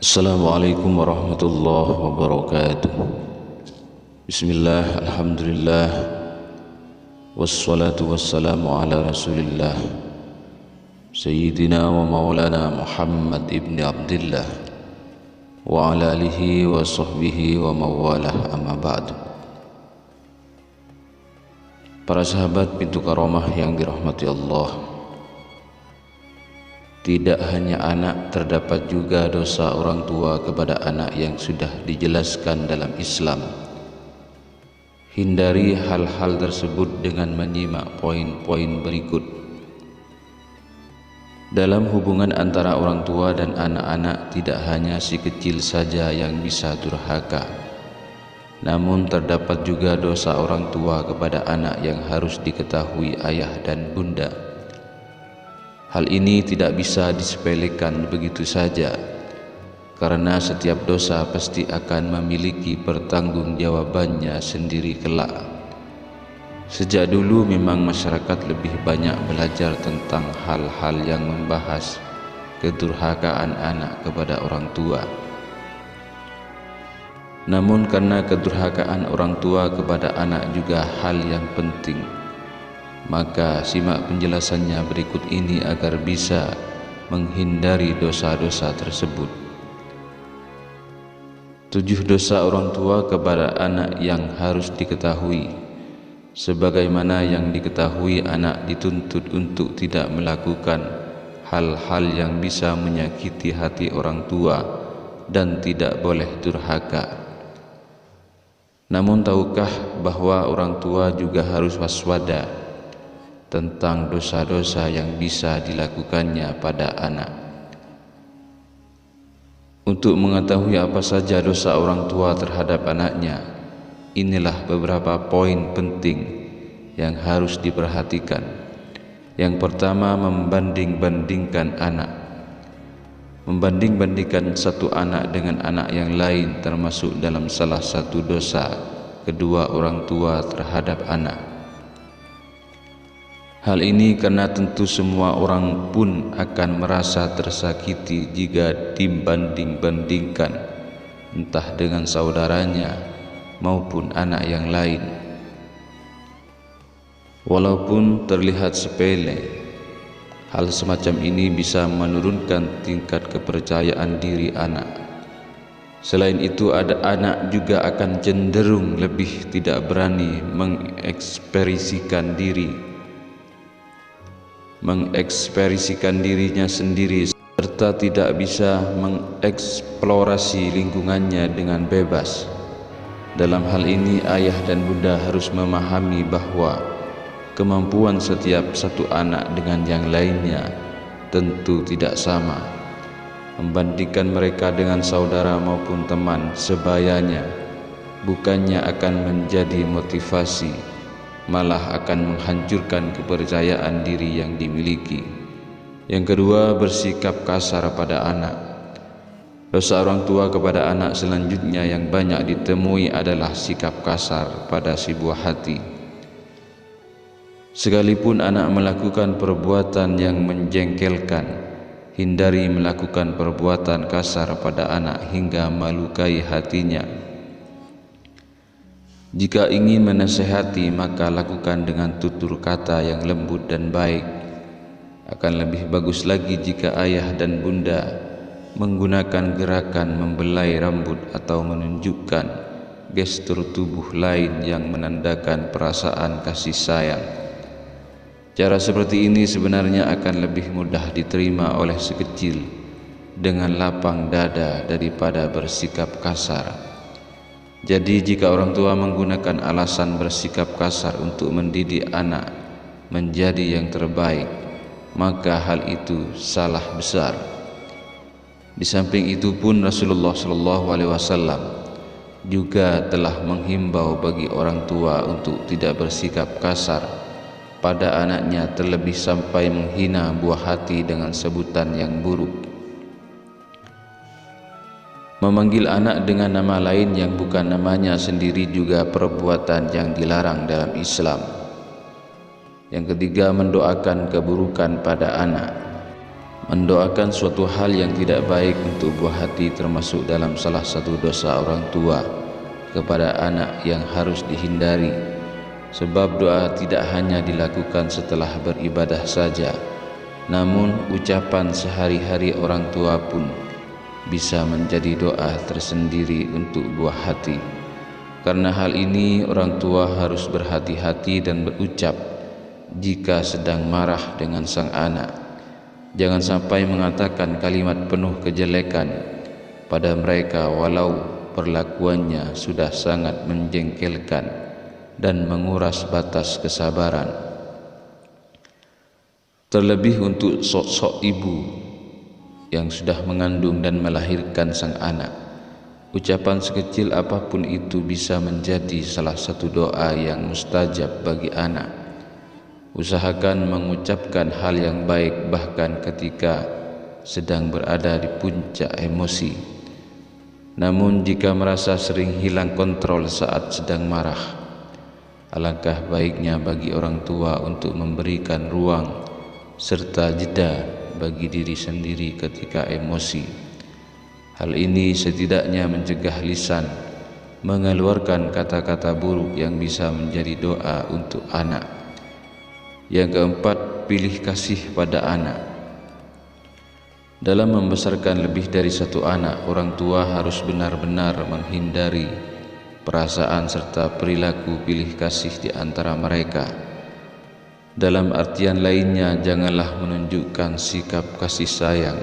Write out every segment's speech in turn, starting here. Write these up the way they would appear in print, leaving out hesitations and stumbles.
Assalamualaikum warahmatullahi wabarakatuh. Bismillah, alhamdulillah, wassalatu wassalamu ala rasulillah Sayyidina wa maulana Muhammad ibn Abdillah wa ala alihi wa sahbihi wa mawalah, amma ba'du. Para sahabat pintu karamah yang dirahmati Allah, tidak hanya anak, terdapat juga dosa orang tua kepada anak yang sudah dijelaskan dalam Islam. Hindari hal-hal tersebut dengan menyimak poin-poin berikut. Dalam hubungan antara orang tua dan anak-anak, tidak hanya si kecil saja yang bisa durhaka, namun terdapat juga dosa orang tua kepada anak yang harus diketahui ayah dan bunda. Hal ini tidak bisa disepelekan begitu saja, karena setiap dosa pasti akan memiliki pertanggungjawabannya sendiri kelak. Sejak dulu memang masyarakat lebih banyak belajar tentang hal-hal yang membahas kedurhakaan anak kepada orang tua. Namun karena kedurhakaan orang tua kepada anak juga hal yang penting, maka simak penjelasannya berikut ini agar bisa menghindari dosa-dosa tersebut. 7 dosa orang tua kepada anak yang harus diketahui. Sebagaimana yang diketahui, anak dituntut untuk tidak melakukan hal-hal yang bisa menyakiti hati orang tua dan tidak boleh durhaka. Namun tahukah bahwa orang tua juga harus waspada tentang dosa-dosa yang bisa dilakukannya pada anak? Untuk mengetahui apa saja dosa orang tua terhadap anaknya, inilah beberapa poin penting yang harus diperhatikan. Yang pertama, membanding-bandingkan anak. Membanding-bandingkan satu anak dengan anak yang lain termasuk dalam salah satu dosa kedua orang tua terhadap anak. Hal ini karena tentu semua orang pun akan merasa tersakiti jika dibanding-bandingkan, entah dengan saudaranya maupun anak yang lain. Walaupun terlihat sepele, hal semacam ini bisa menurunkan tingkat kepercayaan diri anak. Selain itu, ada anak juga akan cenderung lebih tidak berani mengekspresikan dirinya sendiri, serta tidak bisa mengeksplorasi lingkungannya dengan bebas. Dalam hal ini, ayah dan bunda harus memahami bahwa kemampuan setiap satu anak dengan yang lainnya tentu tidak sama. Membandingkan mereka dengan saudara maupun teman sebayanya bukannya akan menjadi motivasi, malah akan menghancurkan kepercayaan diri yang dimiliki. Yang kedua, bersikap kasar pada anak. Dosa orang tua kepada anak selanjutnya yang banyak ditemui adalah sikap kasar pada si buah hati. Sekalipun anak melakukan perbuatan yang menjengkelkan, hindari melakukan perbuatan kasar pada anak hingga melukai hatinya. Jika ingin menasehati, maka lakukan dengan tutur kata yang lembut dan baik. Akan lebih bagus lagi jika ayah dan bunda menggunakan gerakan membelai rambut atau menunjukkan gestur tubuh lain yang menandakan perasaan kasih sayang. Cara seperti ini sebenarnya akan lebih mudah diterima oleh si kecil dengan lapang dada daripada bersikap kasar. Jadi jika orang tua menggunakan alasan bersikap kasar untuk mendidik anak menjadi yang terbaik, maka hal itu salah besar. Di samping itu pun Rasulullah SAW juga telah menghimbau bagi orang tua untuk tidak bersikap kasar pada anaknya, terlebih sampai menghina buah hati dengan sebutan yang buruk. Memanggil anak dengan nama lain yang bukan namanya sendiri juga perbuatan yang dilarang dalam Islam. Yang ketiga, mendoakan keburukan pada anak. Mendoakan suatu hal yang tidak baik untuk buah hati termasuk dalam salah satu dosa orang tua kepada anak yang harus dihindari, sebab doa tidak hanya dilakukan setelah beribadah saja, namun ucapan sehari-hari orang tua pun bisa menjadi doa tersendiri untuk buah hati. Karena hal ini orang tua harus berhati-hati dan berucap jika sedang marah dengan sang anak. Jangan sampai mengatakan kalimat penuh kejelekan pada mereka walau perlakuannya sudah sangat menjengkelkan dan menguras batas kesabaran. Terlebih untuk sosok ibu yang sudah mengandung dan melahirkan sang anak, ucapan sekecil apapun itu bisa menjadi salah satu doa yang mustajab bagi anak. Usahakan mengucapkan hal yang baik bahkan ketika sedang berada di puncak emosi. Namun jika merasa sering hilang kontrol saat sedang marah, alangkah baiknya bagi orang tua untuk memberikan ruang serta jeda bagi diri sendiri ketika emosi. Hal ini setidaknya mencegah lisan mengeluarkan kata-kata buruk yang bisa menjadi doa untuk anak. Yang keempat, pilih kasih pada anak. Dalam membesarkan lebih dari satu anak, orang tua harus benar-benar menghindari perasaan serta perilaku pilih kasih di antara mereka. Dalam artian lainnya, janganlah menunjukkan sikap kasih sayang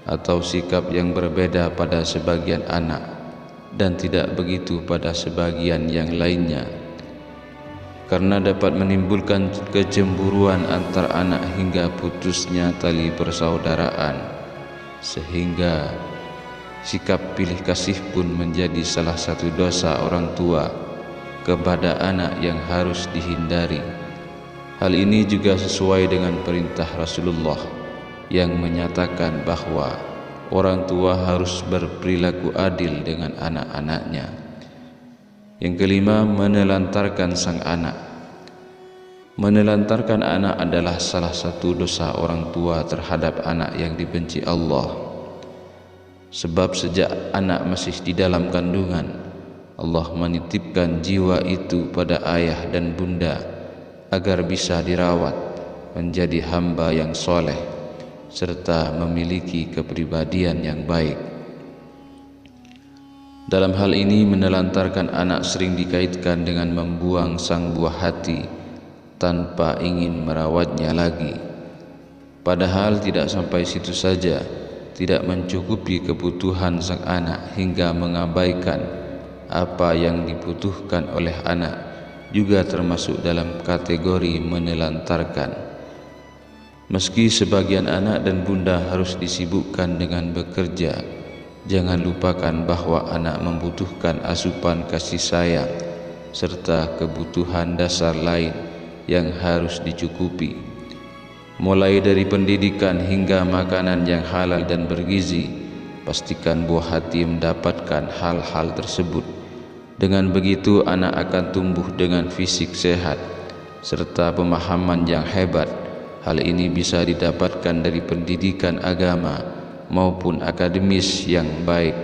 atau sikap yang berbeda pada sebagian anak dan tidak begitu pada sebagian yang lainnya, karena dapat menimbulkan kecemburuan antar anak hingga putusnya tali persaudaraan, sehingga sikap pilih kasih pun menjadi salah satu dosa orang tua kepada anak yang harus dihindari. Hal ini juga sesuai dengan perintah Rasulullah yang menyatakan bahwa orang tua harus berperilaku adil dengan anak-anaknya. Yang kelima, menelantarkan sang anak. Menelantarkan anak adalah salah satu dosa orang tua terhadap anak yang dibenci Allah. Sebab sejak anak masih di dalam kandungan, Allah menitipkan jiwa itu pada ayah dan bunda agar bisa dirawat menjadi hamba yang soleh serta memiliki kepribadian yang baik. Dalam hal ini, menelantarkan anak sering dikaitkan dengan membuang sang buah hati tanpa ingin merawatnya lagi. Padahal tidak sampai situ saja, tidak mencukupi kebutuhan sang anak hingga mengabaikan apa yang dibutuhkan oleh anak juga termasuk dalam kategori menelantarkan. Meski sebagian anak dan bunda harus disibukkan dengan bekerja, jangan lupakan bahwa anak membutuhkan asupan kasih sayang serta kebutuhan dasar lain yang harus dicukupi. Mulai dari pendidikan hingga makanan yang halal dan bergizi, pastikan buah hati mendapatkan hal-hal tersebut. Dengan begitu anak akan tumbuh dengan fisik sehat serta pemahaman yang hebat. Hal ini bisa didapatkan dari pendidikan agama maupun akademis yang baik.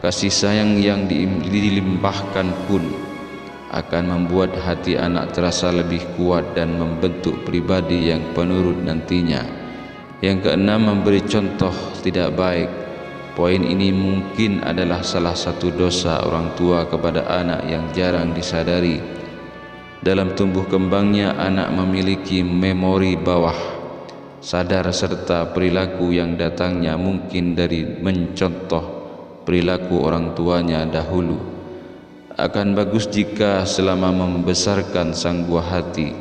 Kasih sayang yang dilimpahkan pun akan membuat hati anak terasa lebih kuat dan membentuk pribadi yang penurut nantinya. Yang keenam, memberi contoh tidak baik. Poin ini mungkin adalah salah satu dosa orang tua kepada anak yang jarang disadari. Dalam tumbuh kembangnya, anak memiliki memori bawah sadar serta perilaku yang datangnya mungkin dari mencontoh perilaku orang tuanya dahulu. Akan bagus jika selama membesarkan sang buah hati,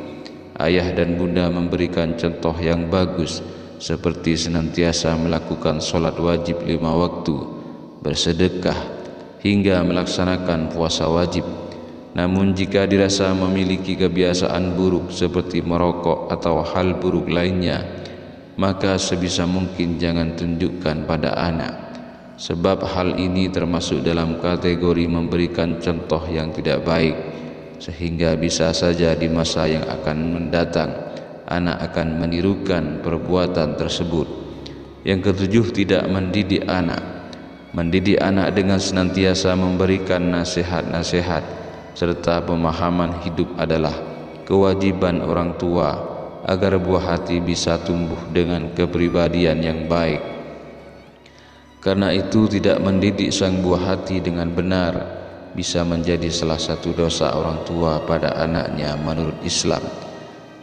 ayah dan bunda memberikan contoh yang bagus, seperti senantiasa melakukan sholat wajib 5 waktu, bersedekah, hingga melaksanakan puasa wajib. Namun jika dirasa memiliki kebiasaan buruk seperti merokok atau hal buruk lainnya, maka sebisa mungkin jangan tunjukkan pada anak, sebab hal ini termasuk dalam kategori memberikan contoh yang tidak baik, sehingga bisa saja di masa yang akan mendatang anak akan menirukan perbuatan tersebut. Yang ketujuh, tidak mendidik anak. Mendidik anak dengan senantiasa memberikan nasihat-nasihat serta pemahaman hidup adalah kewajiban orang tua agar buah hati bisa tumbuh dengan kepribadian yang baik. Karena itu, tidak mendidik sang buah hati dengan benar bisa menjadi salah satu dosa orang tua pada anaknya menurut Islam.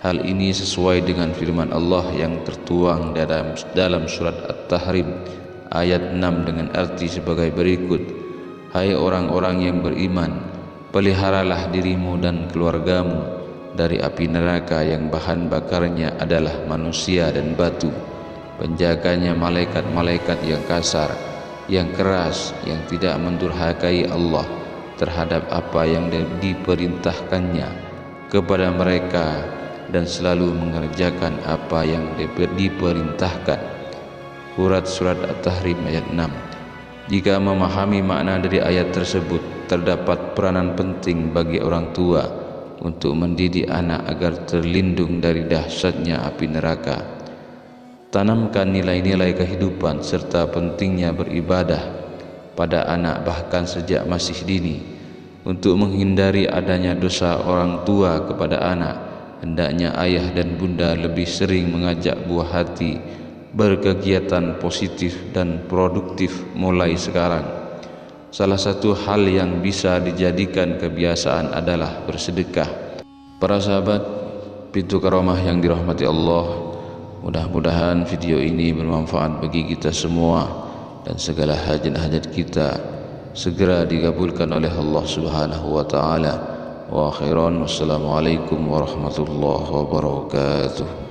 Hal ini sesuai dengan firman Allah yang tertuang dalam surat At-Tahrim ayat 6 dengan arti sebagai berikut: Hai orang-orang yang beriman, peliharalah dirimu dan keluargamu dari api neraka yang bahan bakarnya adalah manusia dan batu, penjaganya malaikat-malaikat yang kasar, yang keras, yang tidak mendurhakai Allah terhadap apa yang diperintahkannya kepada mereka dan selalu mengerjakan apa yang diperintahkan. Surat At-Tahrim ayat 6. Jika memahami makna dari ayat tersebut, terdapat peranan penting bagi orang tua untuk mendidik anak agar terlindung dari dahsyatnya api neraka. Tanamkan nilai-nilai kehidupan serta pentingnya beribadah pada anak bahkan sejak masih dini. Untuk menghindari adanya dosa orang tua kepada anak, hendaknya ayah dan bunda lebih sering mengajak buah hati berkegiatan positif dan produktif mulai sekarang. Salah satu hal yang bisa dijadikan kebiasaan adalah bersedekah. Para sahabat Pintu Karomah yang dirahmati Allah, mudah-mudahan video ini bermanfaat bagi kita semua dan segala hajat-hajat kita segera dikabulkan oleh Allah Subhanahu wa taala. Wa akhiran, wassalamualaikum warahmatullahi wabarakatuh.